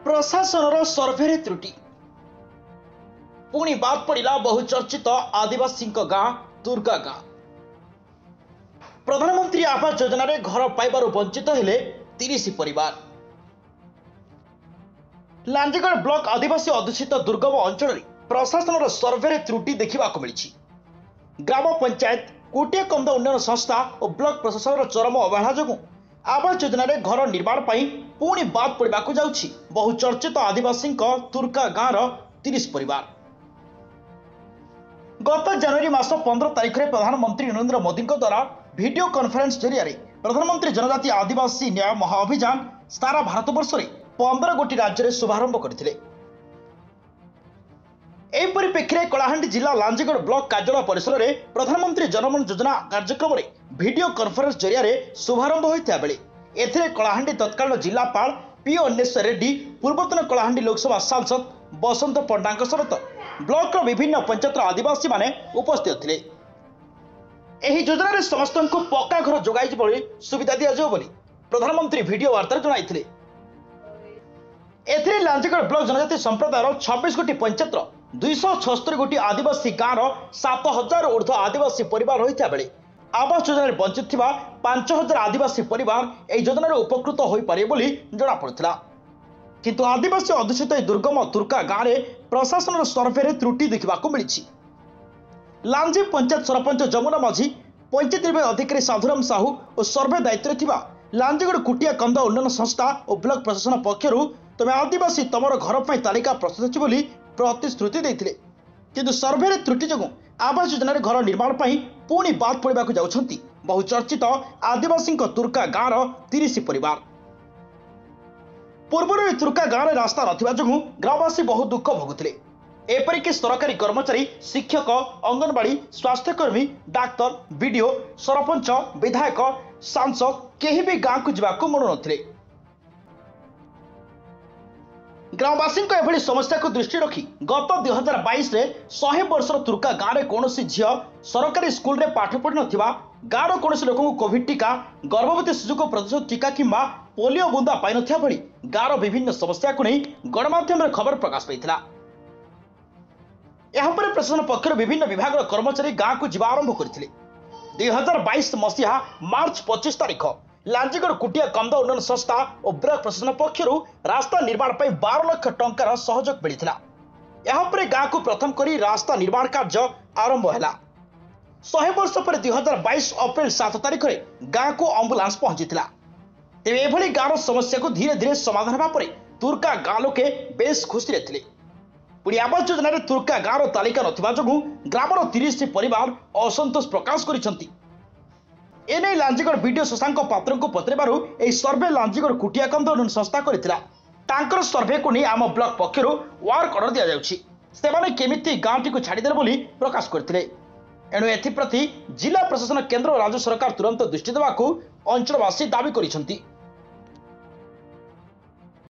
प्रशासन सर्भे त्रुटि पुणी बाद पड़ा बहुचर्चित आदिवासी गाँ दुर्गा गाँ। प्रधानमंत्री आवास योजना रे घर पाइबार वंचित हेले 30 परिवार। लांजीगढ़ ब्लॉक आदिवासी अध्युषित दुर्गम अंचल प्रशासन सर्भे त्रुटि देखा मिली। ग्राम पंचायत कोटिया कंद उन्नयन संस्था और ब्लॉक प्रशासन चरम अवहेला जो आवास योजना रे घर निर्माण पर पुणी बाद पड़ा बहुचर्चित आदिवासी तुर्का गाँव 30 परिवार। गत जनवरी मास 15 तारिख में प्रधानमंत्री नरेंद्र मोदी द्वारा वीडियो कॉन्फ्रेंस जरिया प्रधानमंत्री जनजाति आदिवासी न्याय महाअभियान सारा भारतवर्ष में 15 गोटी राज्य में शुभारंभ करथिले। एही परिप्रेक्षी में कलाहांडी जिला लांजीगढ़ ब्लॉक कार्यालय परिसर में प्रधानमंत्री जनमन योजना कार्यक्रम में वीडियो कॉन्फ्रेंस जरिया शुभारंभ होता बेले एथिरे कलाहांडी तत्कालीन जिलापाल पी अन्वेश्वर रेड्डी, पूर्वतन कलाहांडी लोकसभा सांसद बसंत पंडा सहित ब्लॉक विभिन्न पंचायत आदिवासी माने उपस्थित थे। एही योजना रे समस्त को पक्का घर जोगाई बोली सुविधा दिया बोली प्रधानमंत्री वीडियो वार्ता जणाइथिले। एथिरे लांजीगढ़ ब्लॉक जनजाति संप्रदायर 26 गोटी पंचायत 276 गोटी आदिवासी गाँव 7000 ऊर्ध्व आदिवासी परिवार होता बेले आवास योजना वंचित 5000 आदिवासी परिवार यह योजना उपकृत हो पारे बोली जना पड़ा। किंतु आदिवासी अध्युषित दुर्गम तुर्का गाँव में प्रशासन सर्भे त्रुटि देखा मिली। लांजी पंचायत सरपंच जमुना माझी, पंचायत अधिकारी साधुराम साहू और सर्भे दायित्व लांजीगढ़ कुटिया कंद उन्नयन संस्था और ब्लॉक प्रशासन पक्षर तमे आदिवासी तमर घर पर तालिका प्रस्तुत अच्छी बोली प्रतिश्रुति देते। किंतु सर्भे त्रुटि जो आवास योजना घर निर्माण पर पुणी बाद पड़ा जाउछंती बहुचर्चित आदिवासी तुर्का गाँव 30 परिवार। पूर्व तुर्का गाँव में रास्ता नथिबा जोगु ग्रामवासी बहुत दुख भोगुथिले। एपरिक सरकारी कर्मचारी, शिक्षक, अंगनवाड़ी, स्वास्थ्यकर्मी, डाक्तर, बीडीओ, सरपंच, विधायक, सांसद केही भी गाँव को जावाक मनु नथिले। ग्रामवासी एभली समस्या को दृष्टि रखी गत 2022 रे 100 वर्षर तुर्का गाँव में कौन झील सरकारी स्कूल रे पाठ पढ़ी नथिबा, गाँव कौन लोक कोविड टीका, गर्भवती शिशु को प्रतिशत टीका किंबा पोलियो बुंदा पाई नथिया भली गाँव विभिन्न समस्या को नहीं गणमाध्यम खबर प्रकाश पाइथिला। यहाँ पर प्रशासन पक्षर विभिन्न विभाग कर्मचारी गाँव को जीवा आरंभ करथिले। 2022 मसीहा मार्च 25 तारिख लांजीगढ़ कुटिया कंद उन्नयन संस्था और ब्लॉक प्रशासन पक्षर रास्ता निर्माण पर 12 लाख टंकार सहयोग मिलता। यहाँ पर गाँव को प्रथम करी रास्ता निर्माण कार्य आरंभ है। 100 वर्ष पर 2022 अप्रैल 7 तारिख में गाँव को आंबुलांस पहुंची था। तेज एभली गाँव समस्या को धीरे धीरे समाधान होगा पर तुर्का गाँ लोके बेस खुशी थे। पुणी आवास योजना तुर्का गाँव तालिका नथिबा जोगु ग्रामर 30 परिवार असंतोष प्रकाश करिसेंती। एने लांजीगढ़ वीडियो शशांक पात्र को पचरारू यह सर्भे लांजीगढ़ कुटिया कंद उन्नयन संस्था करथिला। तांकर सर्भे को नहीं आम ब्लॉक पक्षर वर्क ऑर्डर दि जाउछि, सेमाने केमिति गाँटी को छाड़ीदेले बोली प्रकाश करथिले। एणु एथिप्रति जिला प्रशासन केंद्र और राज्य सरकार तुरंत दृष्टि देवाकू अंचलवासी दाबी करिसेंती।